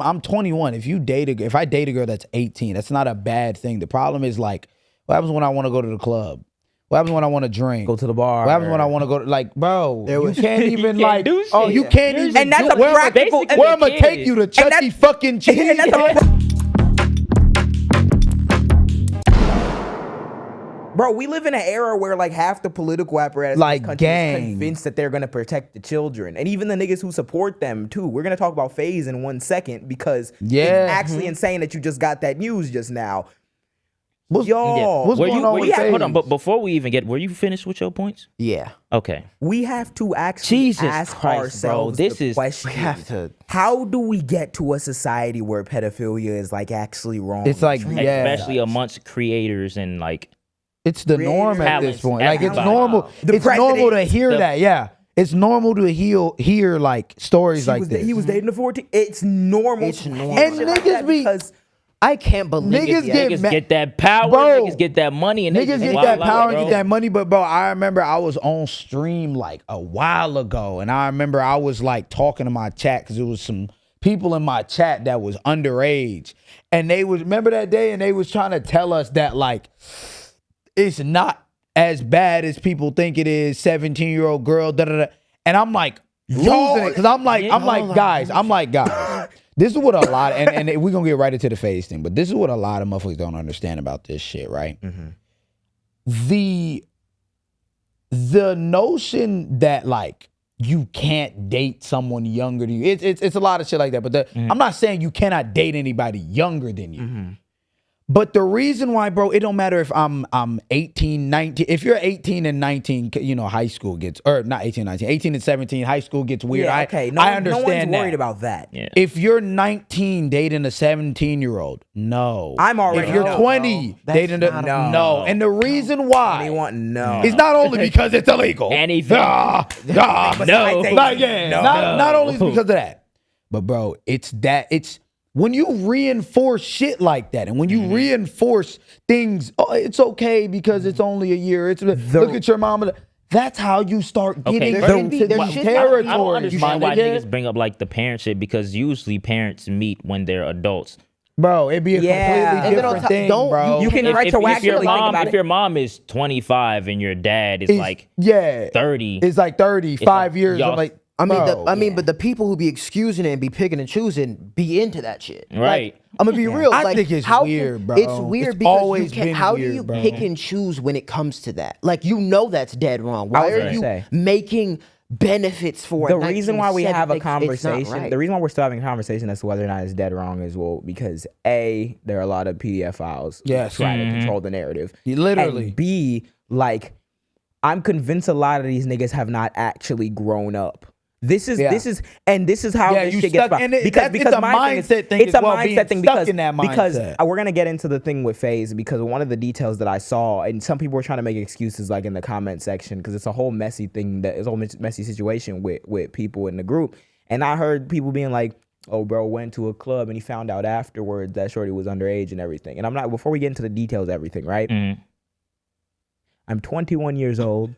I'm 21. If I date a girl that's 18, that's not a bad thing. The problem is like, what happens when I want to go to the club? What happens when I want to drink? Go to the bar. What happens when I want to go to, like, bro, you can't even you can't do shit. you can't even And that's do, a practical. where I'm going to take you to Chuck E. fucking Cheese? And that's Bro, we live in an era where like half the political apparatus Like in this country gang. is convinced that they're gonna protect the children, and even the niggas who support them too. We're gonna talk about FaZe in 1 second because it's actually insane that you just got that news just now. What's going on with FaZe? Hold on, but before we even were you finished with your points? Yeah. Okay. We have to actually ask Christ, bro. ourselves the question: we have to. How do we get to a society where pedophilia is like actually wrong? It's like, Especially amongst creators and like. It's the norm at this point. Like, it's normal. It's president, normal to hear that. Yeah. It's normal to hear like stories like this. He was dating a 14. It's normal. It's normal. And niggas be, because I can't believe niggas Niggas get that power, Bro, niggas get that money, and they niggas just get wild that out, power and bro. get that money. But bro, I remember I was on stream like a while ago, and I remember I was like talking to my chat because it was some people in my chat that was underage, and they was, remember that day, and they was trying to tell us that like it's not as bad as people think it is. 17-year-old girl, da da da. And I'm like losing it because I'm like guys. This is what a lot, and we're gonna get right into the FaZe thing, but this is what a lot of motherfuckers don't understand about this shit, right? The notion that like you can't date someone younger than you, it's a lot of shit like that. But I'm not saying you cannot date anybody younger than you. But the reason why, bro, it don't matter if I'm 18, 19. If you're 18 and 19, you know, high school gets, or not 18, 19, 18 and 17, high school gets weird. yeah, okay, I understand no one's worried that. about that. Yeah. If you're 19 dating a 17-year-old, no. I'm already If you're no. 20 dating a no. And the reason why is not only because it's illegal. Anything. No. Like, yeah, No. not only is because of that, but bro, it's when you reinforce shit like that, and when you reinforce things, oh, it's okay because it's only a year. Look at your mama. That's how you start getting into these territories. I don't understand why nigga. niggas bring up like the parent shit, because usually parents meet when they're adults. Bro, it'd be a completely different thing, bro. You can retroactively think about it. If your mom is 25 and your dad is like 30. It's like 35 years. I'm like, but the people who be excusing it and be picking and choosing be into that shit. Right. Like, I'm gonna be real. I like, think it's how weird, bro. It's weird It's because always been how weird, do you bro. pick and choose when it comes to that? Like, you know that's dead wrong. Why are you making benefits for it? The reason why we have a conversation, right. the reason why we're still having a conversation as to whether or not it's dead wrong is, well, because A, there are a lot of PDF files that try to control the narrative. Literally. And B, like, I'm convinced a lot of these niggas have not actually grown up. This is how this shit gets about. Because it's a mindset thing. It's a mindset thing because mindset. We're gonna get into the thing with FaZe, because one of the details that I saw, and some people were trying to make excuses like in the comment section, because it's a whole messy thing, it's a whole messy situation with people in the group. And I heard people being like, oh, bro went to a club and he found out afterwards that shorty was underage and everything. And I'm not, before we get into the details of everything, right? I'm 21 years old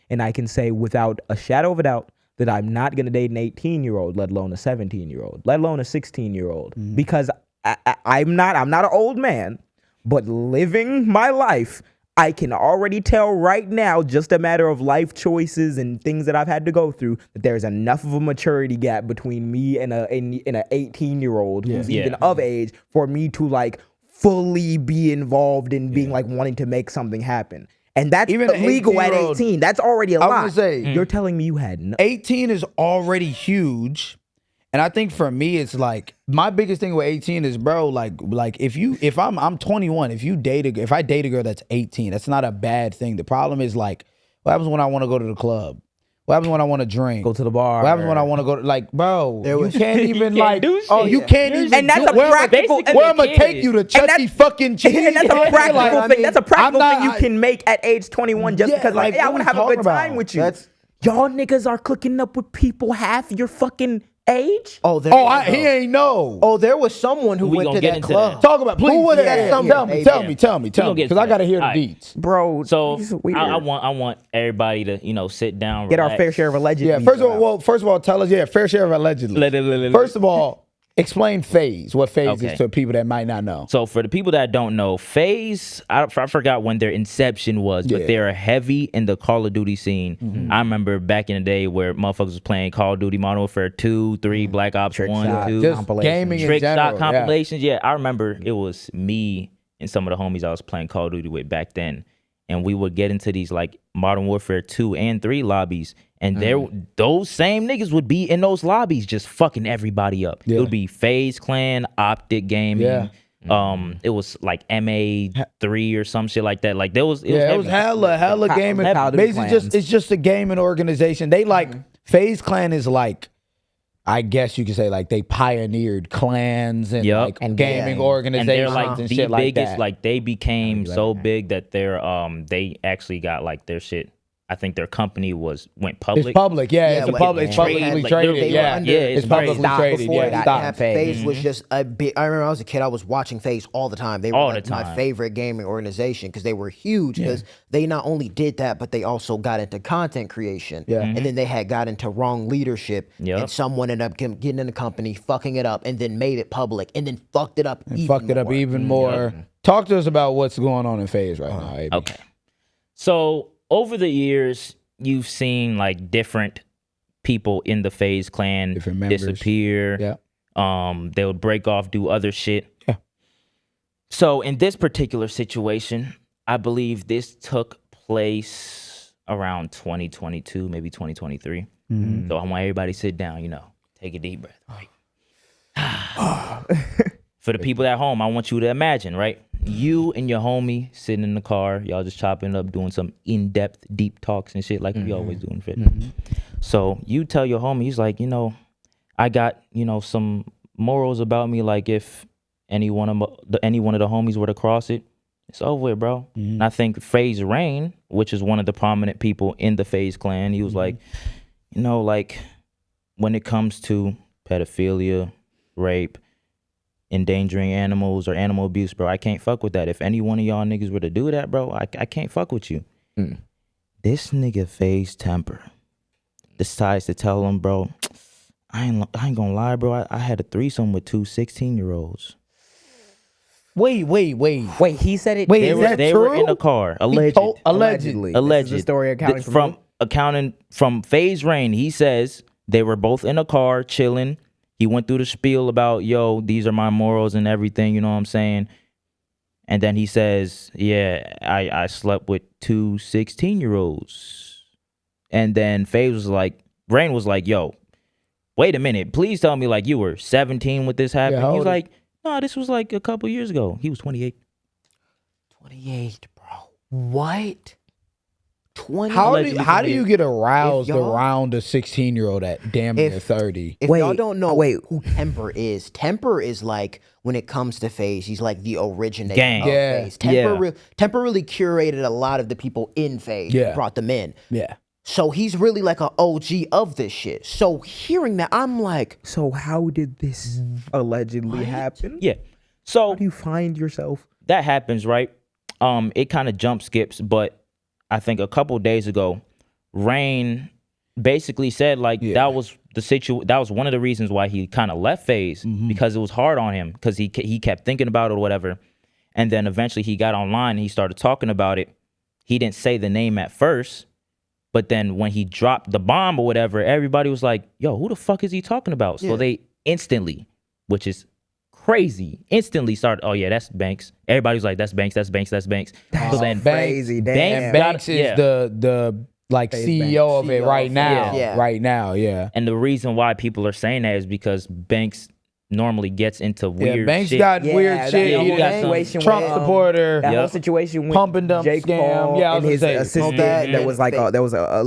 and I can say without a shadow of a doubt that I'm not going to date an 18-year-old, let alone a 17-year-old, let alone a 16-year-old, because I'm not an old man, but living my life, I can already tell right now, just a matter of life choices and things that I've had to go through, that there's enough of a maturity gap between me and an 18-year-old who's even of age for me to like fully be involved in being like wanting to make something happen. And that's even illegal at 18. That's already a lot. I was gonna say, you're telling me you had no. 18 is already huge. And I think for me, it's like, my biggest thing with 18 is, bro, like if I'm 21, if I date a girl that's 18, that's not a bad thing. The problem is like, what happens when I want to go to the club? What happens when I want to drink? Go to the bar. What happens when I want to go to, like, bro, you can't even you can't do shit. you can't even and that's do, a practical. where I'm gonna take you to Chuck E. fucking Cheese? And that's a practical thing. That's a practical thing you I can make at age 21, just because like, hey, I want to have a good time with you. Y'all niggas are clicking up with people half your fucking age. He ain't know. Oh, there was someone who went to that club. Talk about, please. Who was that? Tell me, because I gotta hear the deets, bro. So I want everybody to sit down, get our fair share of allegedly. Yeah. First of all, tell us. Yeah, fair share of allegedly. First of all, Explain FaZe. What FaZe Okay. is to people that might not know. So for the people that don't know, FaZe, I forgot when their inception was, but they're heavy in the Call of Duty scene. I remember back in the day where motherfuckers was playing Call of Duty Modern Warfare 2, 3, Black Ops 1, 2. Just gaming in Trick general. shot compilations. Yeah, I remember it was me and some of the homies I was playing Call of Duty with back then. And we would get into these like Modern Warfare 2 and 3 lobbies. And those same niggas would be in those lobbies just fucking everybody up. It would be FaZe Clan, Optic Gaming. It was like MA3 or some shit like that. Like there was it was hella gaming. Basically it's just a gaming organization. They like FaZe Clan is like, I guess you could say like they pioneered clans and like and gaming organizations and they're like and the shit like biggest, that. like they became so big that they're they actually got like their shit. I think their company went public. It's public, it's publicly traded. It's publicly traded. Before Yeah, that, FaZe was just a big. I remember I was a kid. I was watching FaZe all the time. They were like my favorite gaming organization because they were huge. Because they not only did that, but they also got into content creation. And then they had got into wrong leadership. And someone ended up getting in the company, fucking it up, and then made it public, and then fucked it up. Even more. Talk to us about what's going on in FaZe right now. AB. Okay, so. Over the years, you've seen like different people in the FaZe Clan disappear. They would break off, do other shit. So in this particular situation, I believe this took place around 2022, maybe 2023. So I want everybody to sit down, take a deep breath. For the people at home, I want you to imagine, right? You and your homie sitting in the car, y'all just chopping it up, doing some in-depth, deep talks and shit like we always do in fitness. So you tell your homie, he's like, I got, some morals about me. Like if any one of the homies were to cross it, it's over with, bro. And I think FaZe Rain, which is one of the prominent people in the FaZe Clan, he was like, like when it comes to pedophilia, rape, endangering animals or animal abuse, bro, I can't fuck with that. If any one of y'all niggas were to do that, bro, I can't fuck with you. This nigga FaZe Temper decides to tell him, bro, I ain't gonna lie, bro, I had a threesome with two 16-year-olds. Wait. He said it. Wait, they were in a car. Allegedly. This is the story accounting from FaZe Rain. He says they were both in a car chilling. He went through the spiel about, yo, these are my morals and everything, you know what I'm saying? And then he says, yeah, I slept with two 16-year-olds. And then FaZe was like, Rain was like, yo, wait a minute. Please tell me like you were 17 when this happened. Yeah, He's like, no, this was like a couple years ago. He was 28. 28, bro. What? 20. How do you get aroused around a 16-year-old at damn near 30? If y'all don't know who Temper is like, when it comes to FaZe, he's like the originator of FaZe. Temper really curated a lot of the people in FaZe. Brought them in. So he's really like an OG of this shit. So hearing that, I'm like, so how did this allegedly happen? So how do you find yourself? That happens, right? It kind of jump skips, but I think a couple days ago, Rain basically said like that was one of the reasons why he kind of left FaZe, because it was hard on him because he kept thinking about it or whatever. And then eventually he got online and he started talking about it. He didn't say the name at first, but then when he dropped the bomb or whatever, everybody was like, yo, who the fuck is he talking about? So they instantly, which is crazy, instantly started, oh yeah, that's Banks. Everybody was like, that's Banks. So then crazy. Banks is the like CEO of it right now. Right now. And the reason why people are saying that is because Banks normally gets into weird Banks shit. got weird shit. He got some Trump supporter. That whole situation with pump and dump Jake scam. Paul I was and his gonna say, assistant that was like there was a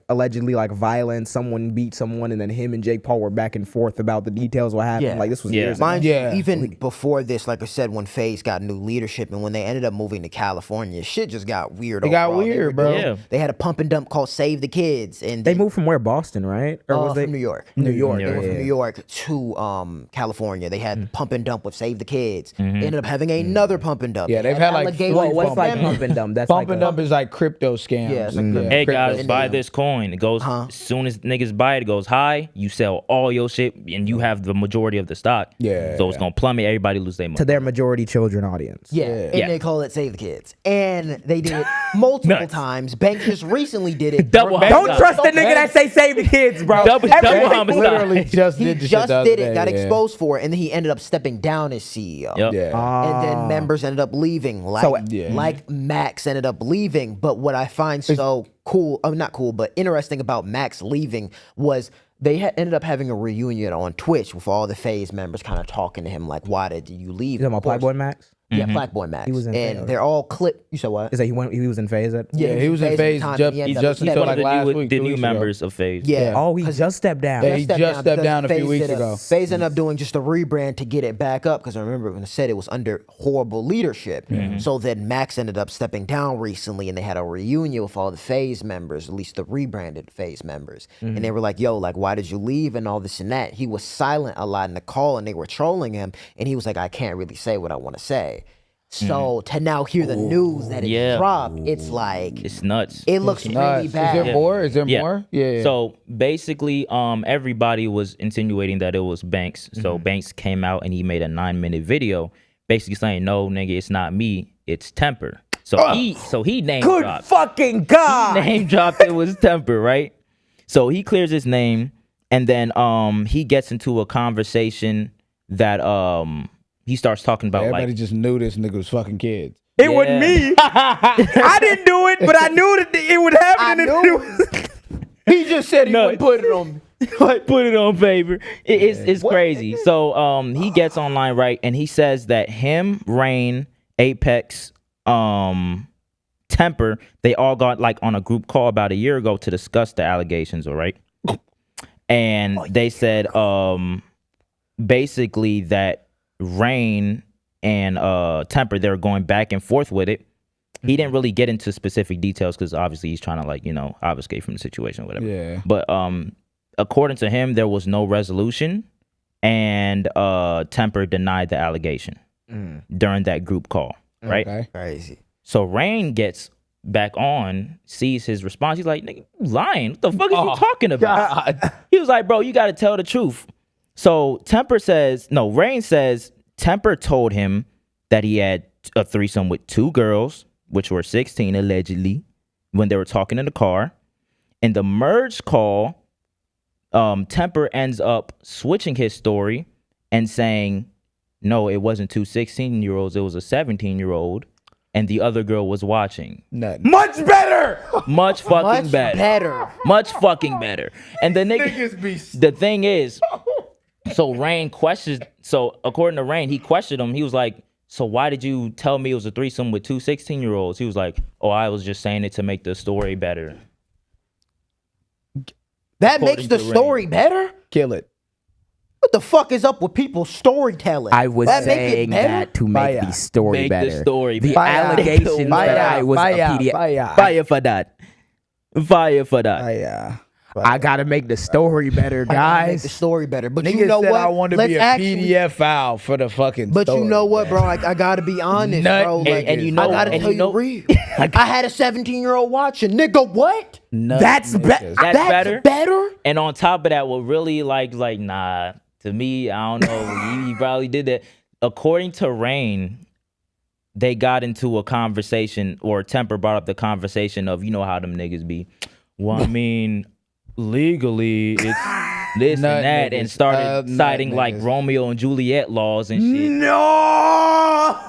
allegedly like violence. Someone beat someone, and then him and Jake Paul were back and forth about the details of what happened. Like this was years ago. Mind you, even before this, like I said, when FaZe got new leadership and when they ended up moving to California, shit just got weird. It got weird, bro. They had a pump and dump called Save the Kids, and they moved from where? Boston, right? Or was they from New York? New York. They went from New York to California. They had pump and dump with Save the Kids. They ended up having another pump and dump. Yeah, they've had like what's like pump and dump? That's pump and dump is like crypto scams. Yeah, it's like Hey guys, buy this coin. It goes as soon as niggas buy it, it goes high. You sell all your shit, and you have the majority of the stock. Yeah, so it's gonna plummet. Everybody lose their money to their majority children audience. Yeah, and they call it Save the Kids, and they did it multiple times. Banks just recently did it. Double Don't trust the nigga that say save the kids, bro. Double homicide. Literally just he did the just shit did it, got exposed for it, and then he ended up stepping down as CEO. Yep. And then members ended up leaving, like Max ended up leaving. But what I find so cool, not cool, but interesting about Max leaving was they ended up having a reunion on Twitch with all the FaZe members kind of talking to him like, why did you leave? You talking about Blackboy Max? Yeah, Blackboy Max. He was in and FaZe. they're all clipped. You said what? Is that he was in FaZe? Yeah, he was in FaZe just until like last week. The new members of FaZe. Yeah. Oh, he just stepped down. Yeah, he just stepped down a few weeks ago. FaZe ended up doing just a rebrand to get it back up because I remember when I said it was under horrible leadership. So then Max ended up stepping down recently, and they had a reunion with all the FaZe members, at least the rebranded FaZe members. And they were like, yo, like, why did you leave and all this and that? He was silent a lot in the call, and they were trolling him, and he was like, I can't really say what I want to say. So to now hear the news that it dropped, it's like it's nuts. It looks really bad. Is there more? Is there more? Yeah. So basically, everybody was insinuating that it was Banks. So Banks came out and he made a 9-minute video, basically saying, "No, nigga, it's not me, it's Temper." So he name dropped. Good fucking God. He name dropped it was Temper, right? So he clears his name, and then he gets into a conversation that he starts talking about everybody just knew this nigga was fucking kids. It wasn't me. I didn't do it, but I knew that it would happen. He just said he would put it on me. Like, put it on paper. It's crazy. So he gets online, right, and he says that him, Rain, Apex, Temper, they all got like on a group call about a year ago to discuss the allegations, all right? And they said basically that Rain and Temper, they're going back and forth with it. He didn't really get into specific details because obviously he's trying to like, obfuscate from the situation or whatever. Yeah. But according to him, there was no resolution, and Temper denied the allegation during that group call, right? Okay. Crazy. So Rain gets back on, sees his response. He's like, nigga, you lying. What the fuck are you talking about? He was like, bro, you got to tell the truth. So Rain says Temper told him that he had a threesome with 2 girls, which were 16 allegedly, when they were talking in the car. In the merge call, Temper ends up switching his story and saying, no, it wasn't 2 16-year-olds, it was a 17-year-old, and the other girl was watching. Nothing. Much better. Much fucking better. Much fucking better. And the nigga, the thing is, so Rain questioned, so according to Rain, he questioned him. He was like, so why did you tell me it was a threesome with 2 16-year-olds? He was like, oh, I was just saying it to make the story better. That makes the story better? Kill it. What the fuck is up with people's storytelling? I was saying that to make the story better. The story the better. allegations that I was a PDF. Fire for that. Fire for that. I gotta make the story better, guys. Make the story better, but Nigga you know said what? I want to be a PDF file for the fucking. But story, you know what, man. bro? I gotta be honest, bro. Like, and you know, I gotta tell you real. I had a 17-year-old watching, nigga. What? That's better. That's better. And on top of that, what really like nah, to me, I don't know. he probably did that. According to Rain, they got into a conversation, or Temper brought up the conversation of, you know how them niggas be. Well, I mean, legally, it's this and that, and started citing like Romeo and Juliet laws and shit. No.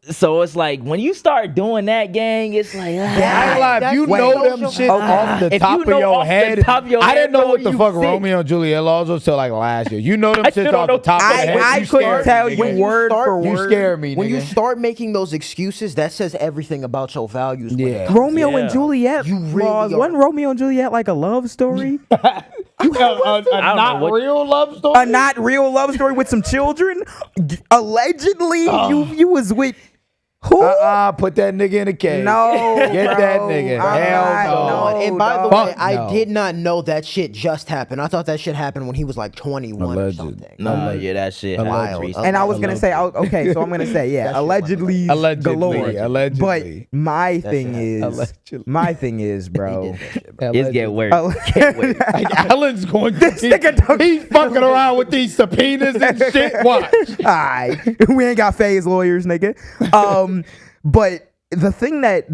So it's like when you start doing that, gang, it's like I ain't lie, if you know them shit off the top of your head, I didn't know what the fuck Romeo and Juliet laws was till like last year. You know them shit off the top of your head. I couldn't tell you word for word. You scare me, When nigga. you start making those excuses, that says everything about your values. Yeah. Romeo and Juliet. You really laws. are. Wasn't Romeo and Juliet like a love story? a not real love story. A not real love story with some children? Allegedly, you was with. Who? Put that nigga in a cage. No, Get bro. that nigga. Hell no. And by the Fuck way, I no. did not know that shit just happened. I thought that shit happened when he was like 21 or something. Nah, yeah, that shit Wild. happened. And I was gonna say, okay, so I'm gonna say, yeah, allegedly, galore. Allegedly. But my thing is, bro, It's get worse. Alan's going to he's fucking around with these subpoenas and shit. Watch. Alright, we ain't got FaZe lawyers, nigga. But the thing that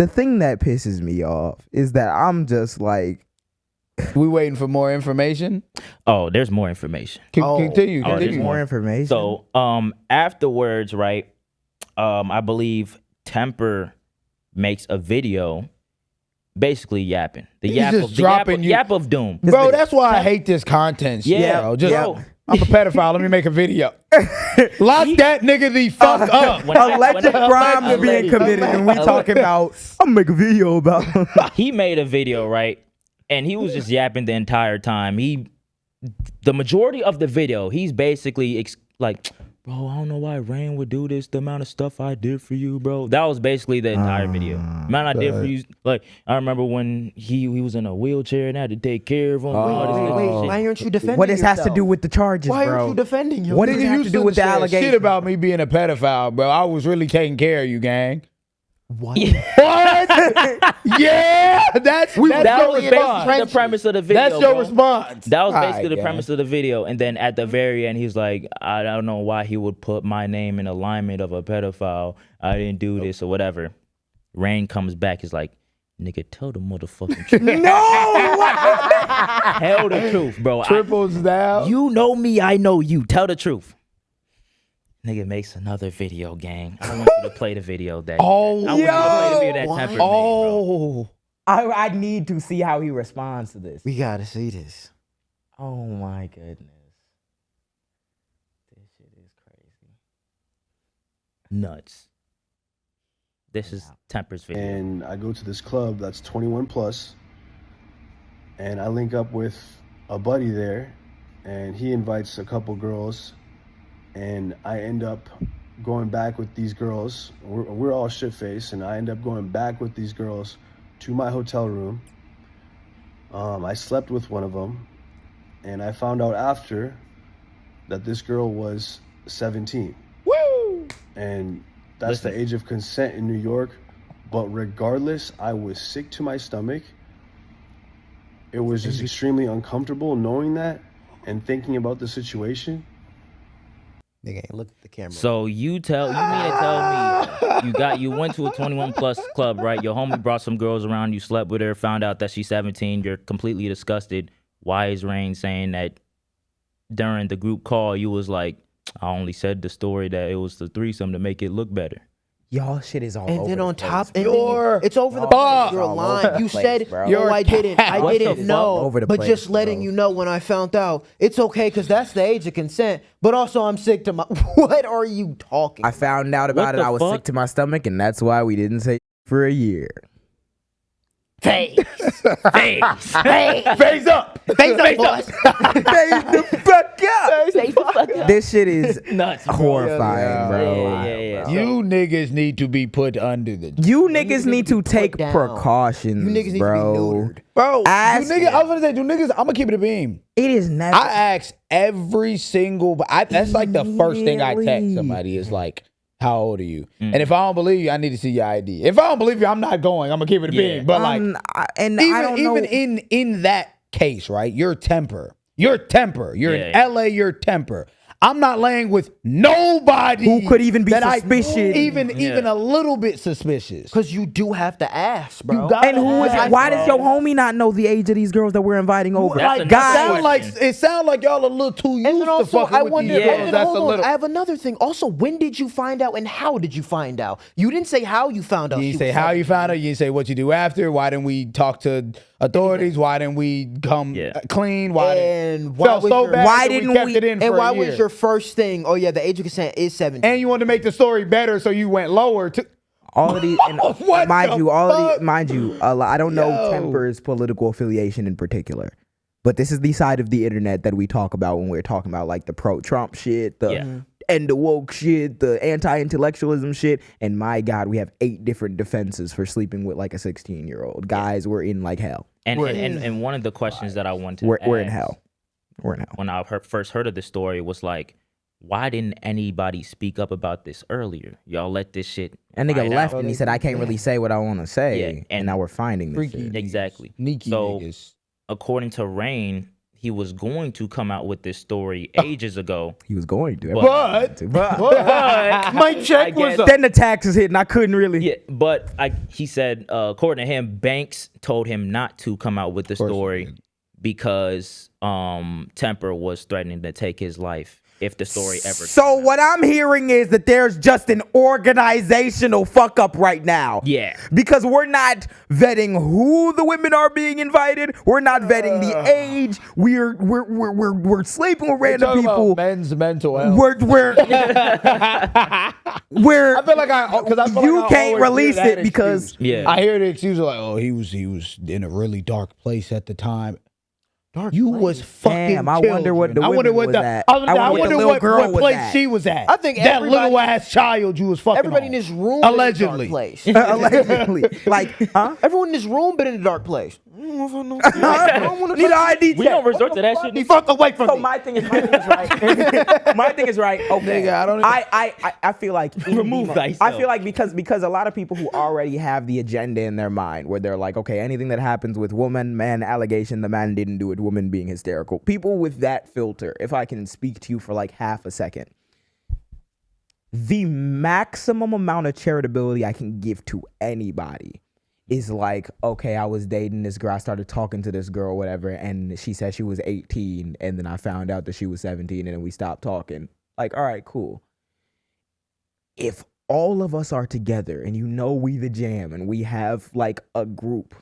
pisses me off is that I'm just like, we waiting for more information. Oh, there's more information. Continue. Oh, there's Continue. more information. So, afterwards, right? I believe Temper makes a video, basically yapping. The yap just of, dropping you. yap of doom. Bro, that's why I hate this content shit, Yeah, bro. Just, bro. I'm a pedophile. Let me make a video. Lock that nigga the fuck up. Alleged crimes are being alleged- committed, and we talking about. I'm gonna make a video about. He made a video, right? And he was just yapping the entire time. The majority of the video, he's basically like, bro, I don't know why Rain would do this. The amount of stuff I did for you, bro. That was basically the entire video. Man, I did for you. Like, I remember when he was in a wheelchair and I had to take care of him. Wait, why aren't you defending What this has to yourself? do with the charges, Why bro? aren't you defending him? What does it have to do with the allegation? Shit about me being a pedophile, bro. I was really taking care of you, gang. What? What? Yeah, that's your That was basically response. the premise of the video. That's your bro. response. That was All basically right, the premise of the video. And then at the very end, he's like, I don't know why he would put my name in alignment of a pedophile. I didn't do this or whatever. Rain comes back, he's like, nigga, tell the motherfucking truth. Tell the truth, bro. Triples down. You know me, I know you. Tell the truth. Nigga makes another video, gang. I want you to play the video that. Oh, I want you to play the video that Temper made, bro. Oh. I need to see how he responds to this. We gotta see this. Oh my goodness, this shit is crazy. Nuts. This is Temper's video. And I go to this club that's 21 plus, and I link up with a buddy there, and he invites a couple girls, and I end up going back with these girls. We're all shit-faced, and I end up going back with these girls to my hotel room. I slept with one of them, and I found out after that this girl was 17. Woo! And that's the age of consent in New York. But regardless, I was sick to my stomach. It was just extremely uncomfortable knowing that and thinking about the situation. Nigga ain't look at the camera. So you mean to tell me you went to a 21 plus club, right? Your homie brought some girls around, you slept with her, found out that she's 17, you're completely disgusted. Why is Rain saying that during the group call you was like, I only said the story that it was the threesome to make it look better? Y'all shit is all and over then the on place, top, bro. and then it's over the place. You're lying. You said, bro. "Oh, I didn't know," Over the but place, just letting bro. you know when I found out. It's okay because that's the age of consent. But also, I'm sick to my. What are you talking? I found out about What it. the I was fuck? sick to my stomach, and that's why we didn't say for a year. FaZe! Face up. Face up, boys. This shit is Nuts, bro. horrifying, bro. Yeah. You niggas need to be put under the. You niggas need to take down. precautions, You niggas need to be bro. neutered. Bro, Ask- do niggas, I was gonna say, do niggas, I'm gonna keep it a beam. It is never. I ask every single, that's like the first thing I text somebody is like, how old are you? And if I don't believe you, I need to see your ID. If I don't believe you, I'm not going. I'm gonna keep it a beam. But like, and even, I don't know. even in that case, right? You're Temper. You're in LA. You're Temper. I'm not laying with nobody Who could even be that suspicious. even a little bit suspicious. Because you do have to ask, bro. You gotta And who is ask, it? Why bro. does your homie not know the age of these girls that we're inviting over? That's Like, another it sound like y'all a little too used And then to also, fucking I with wonder. these girls. and then That's hold a on, little. I have another thing. Also, when did you find out, and how did you find out? You didn't say how you found out. You she didn't say was how 17. you found out. You didn't say what you do after. Why didn't we talk to authorities? Why didn't we come clean? Why And why felt was so your- bad why that we didn't kept we- it in And for why a year? was your first thing? Oh yeah, the age of consent is 17. And you wanted to make the story better, so you went lower to. All of these, and What mind the you, all of fuck? these, mind you, I don't know Yo. Temper's political affiliation in particular, but this is the side of the internet that we talk about when we're talking about like the pro-Trump shit. and the woke shit, the anti-intellectualism shit. And my God, we have 8 different defenses for sleeping with like a 16-year-old. Guys, we're in like hell. And one of the questions that I wanted to we're in ask hell. We're in hell. when I first heard of the story was like, why didn't anybody speak up about this earlier? Y'all let this shit. And nigga left out. and he said, I can't really say what I want to say. Yeah, and now we're finding this shit. Exactly. Sneaky So, niggas. according to Rain, he was going to come out with this story ages ago. He was going to. But my check was up. Then the taxes hit and I couldn't really. Yeah, but he said, according to him, Banks told him not to come out with the story because Temper was threatening to take his life if the story ever. So what I'm hearing is that there's just an organizational fuck up right now. Yeah. Because we're not vetting who the women are being invited. We're not vetting the age. We're sleeping with random people. Men's mental health. We're I feel like you can't release it because I hear the excuse like, oh, he was in a really dark place at the time. You was fucking. Damn, I wonder what the women was at. I wonder what place she was at. I think that little ass child you was fucking. Everybody on. in this room Allegedly. been in a dark place. Allegedly. Like, huh? Everyone in this room been in a dark place. Need an ID check. We don't resort to that shit. He fuck away from So me. my thing is right. My thing is right. Okay. Nigga, I feel like Remove thyself. I feel like because a lot of people who already have the agenda in their mind where they're like, okay, anything that happens with woman, man, allegation, the man didn't do it, woman being hysterical. People with that filter, if I can speak to you for like half a second, the maximum amount of charitability I can give to anybody is like, okay, I was dating this girl, I started talking to this girl, whatever, and she said she was 18, and then I found out that she was 17, and then we stopped talking. Like, all right, cool. If all of us are together, and you know we the Jaam, and we have like a group,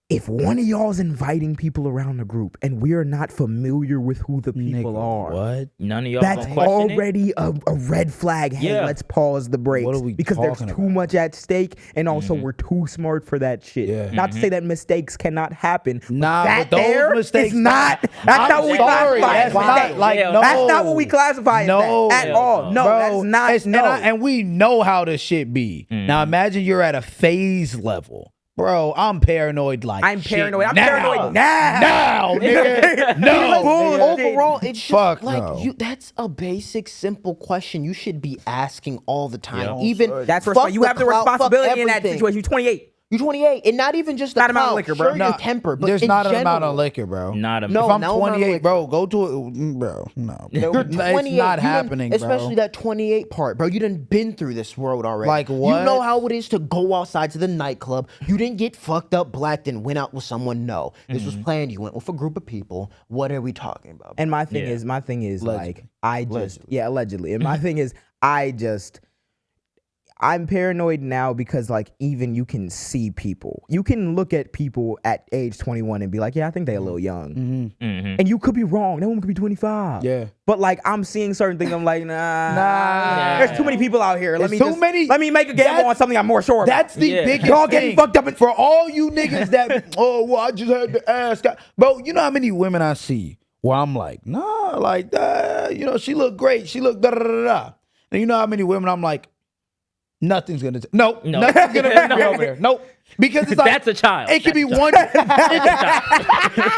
if one of y'all's inviting people around the group and we are not familiar with who the people are, what? None of y'all. that's gonna question already a red flag. Hey, let's pause the brakes. What are we because there's talking too about? much at stake, and also we're too smart for that shit. Yeah. Not to say that mistakes cannot happen. Nah, that but those there mistakes is not. That's not what we sorry, classify as that's not mistakes. like Yeah, no. That's not what we classify as No. that at all. No, Bro, that's not. it's- and we know how this shit be. Now imagine you're at a FaZe level. Bro, I'm paranoid like I'm shit paranoid. I'm now. paranoid now. Now, nigga. No. Bullshit. Overall, it's just Fuck like no. that's a basic, simple question you should be asking all the time. Yeah. Even That's fuck right. You have the clout, fuck responsibility in that everything. situation. You're 28. You're 28, and not even just the Not amount of clout, liquor, bro. sure, your temper, but There's in not an general. amount of liquor, bro. Not a. No, If I'm no amount of 28, liquor. bro, go to it, bro. No, You're it's 28, not you done- happening, bro. especially that 28 part, bro. You done been through this world already. Like what? You know how it is to go outside to the nightclub. You didn't get fucked up, blacked, and went out with someone. No, this was planned. You went with a group of people. What are we talking about? And my thing Yeah. is Allegedly. like, allegedly. And my thing is, I'm paranoid now because like even you can see people. You can look at people at age 21 and be like, yeah, I think they're a little young. And you could be wrong. That woman could be 25. Yeah. But like I'm seeing certain things. I'm like, nah. There's too many people out here. Let There's too many- Let me make a gamble on something I'm more sure about. That's the Yeah. biggest Y'all thing. getting fucked up For all you niggas that, oh, well, I just had to ask. Bro, you know how many women I see where I'm like, nah, like, you know, she look great. She look da-da-da-da-da. And you know how many women I'm like, nothing's gonna. Nothing's gonna take me over there. Nope. Because it's like That's a child. It could be one.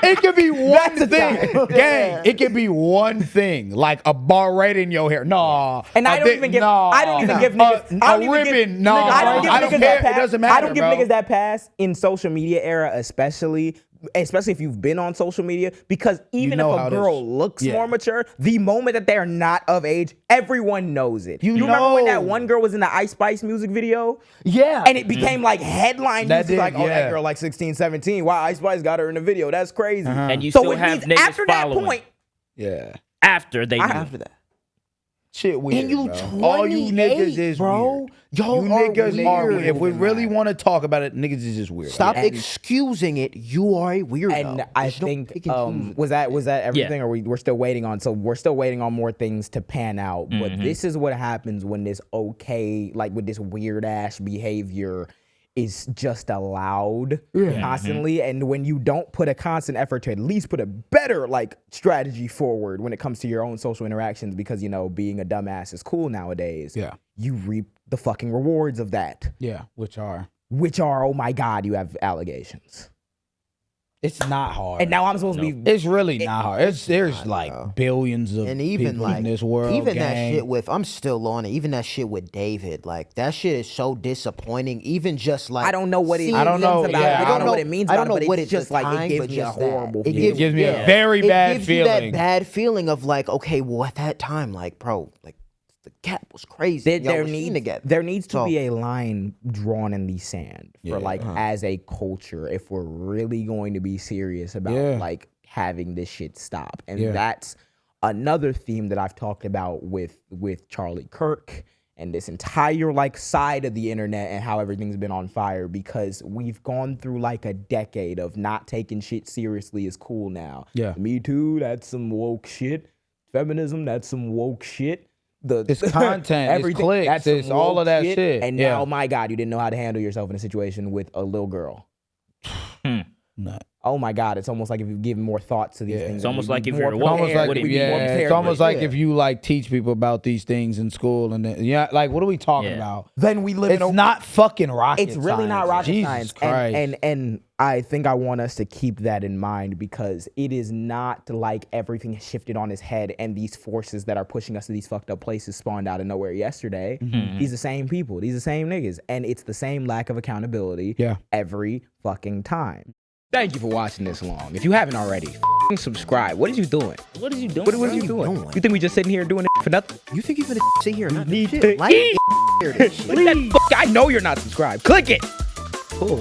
It could be one thing. Gang. It could be one thing, like a bar right in your hair. Nah. And I don't even give. I don't even give niggas. I don't a even give- ribbon. nigga, No. I don't give I don't niggas care. that pass. It doesn't matter. I don't give bro. niggas that pass in social media era, especially if you've been on social media, because even know if how a it girl is. looks Yeah. more mature, the moment that they're not of age, everyone knows it. You remember when know. that one girl was in the Ice Spice music video? Yeah. And it became like headline That news. did, Like, oh, that yeah. girl like 16, 17. Wow, Ice Spice got her in the video. That's crazy. And you So still it have means niggas after that following. point, Yeah. After they do. After that. Shit weird, And you bro. 28, All you niggas is bro. weird. Y'all you are niggas are weird. weird. If we really want to talk about it, niggas is just weird. Stop And- excusing it. You are a weirdo. and I Just don't think pick and choose. was that everything, or we're still waiting on? So we're still waiting on more things to pan out. But this is what happens when this with this weird ass behavior is just allowed constantly. And when you don't put a constant effort to at least put a better like strategy forward when it comes to your own social interactions, because, you know, being a dumbass is cool nowadays. Yeah. You reap the fucking rewards of that. Yeah. Which are, oh my God, you have allegations. It's not hard. And now I'm supposed to be. It's really not hard. There's like billions of people in this world. Even that shit with, I'm still on it. Even that shit with David, like that shit is so disappointing. Even just like I don't know what it. I don't know. Yeah, I don't know what it means. I don't know but what it's just like it gives me a horrible. It gives me a very bad feeling. It gives you that bad feeling of like, okay, well at that time, like bro, like the gap was crazy. There needs to be a line drawn in the sand for as a culture, if we're really going to be serious about like having this shit stop. And that's another theme that I've talked about with Charlie Kirk and this entire like side of the internet and how everything's been on fire, because we've gone through like a decade of not taking shit seriously is cool now. Yeah. Me Too, that's some woke shit. Feminism, that's some woke shit. It's content, it's clicks, it's all of that shit. And now, my God, you didn't know how to handle yourself in a situation with a little girl. No. Oh my God, it's almost like if you give more thought to these things. It's almost like if you're it's almost like if you like teach people about these things in school and then, like what are we talking about? Then we live in It's not fucking rocket science. It's really not rocket Jesus science. Christ. And I think I want us to keep that in mind, because it is not like everything has shifted on his head and these forces that are pushing us to these fucked up places spawned out of nowhere yesterday. These the same people. These the same niggas. And it's the same lack of accountability every fucking time. Thank you for watching this long. If you haven't already, subscribe. What are you doing? What are you doing? What are you doing? You think we just sitting here doing it for nothing? You think you're gonna sit here and not need do shit? Like, I know you're not subscribed. Click it. Cool.